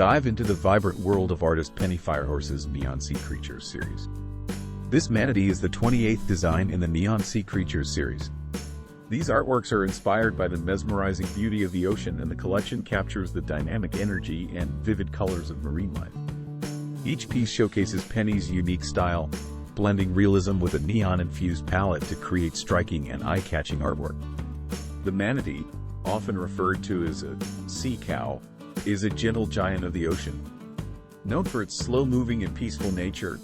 Dive into the vibrant world of artist Penny FireHorse's Neon Sea Creatures series. This manatee is the 28th design in the Neon Sea Creatures series. These artworks are inspired by the mesmerizing beauty of the ocean, and the collection captures the dynamic energy and vivid colors of marine life. Each piece showcases Penny's unique style, blending realism with a neon-infused palette to create striking and eye-catching artwork. The manatee, often referred to as a sea cow, is a gentle giant of the ocean. Known for its slow-moving and peaceful nature,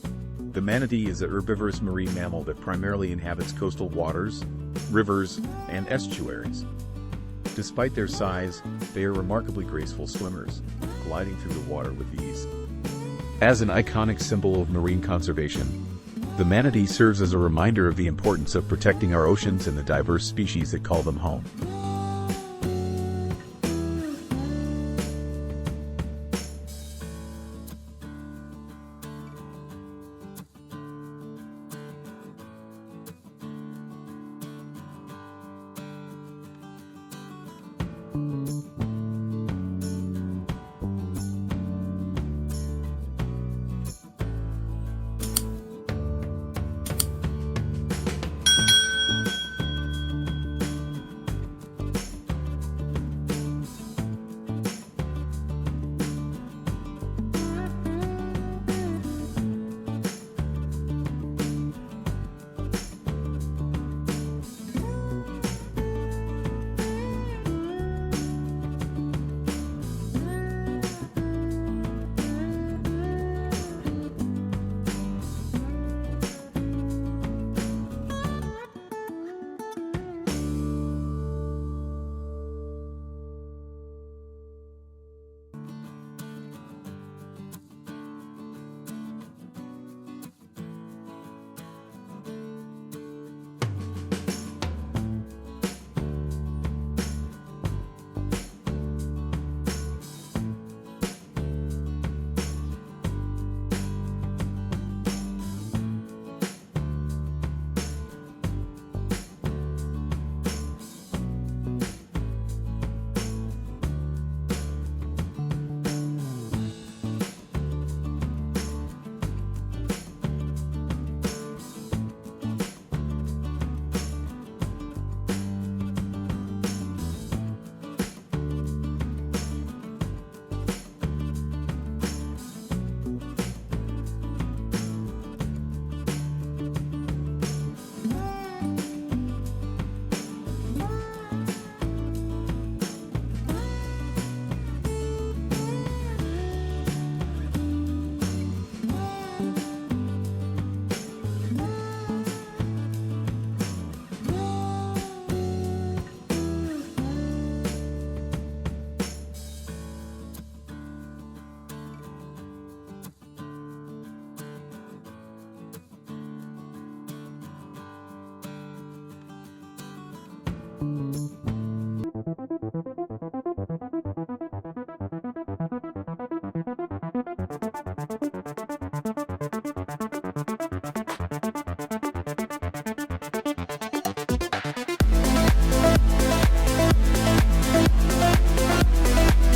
the manatee is a herbivorous marine mammal that primarily inhabits coastal waters, rivers, and estuaries. Despite their size, they are remarkably graceful swimmers, gliding through the water with ease. As an iconic symbol of marine conservation, the manatee serves as a reminder of the importance of protecting our oceans and the diverse species that call them home.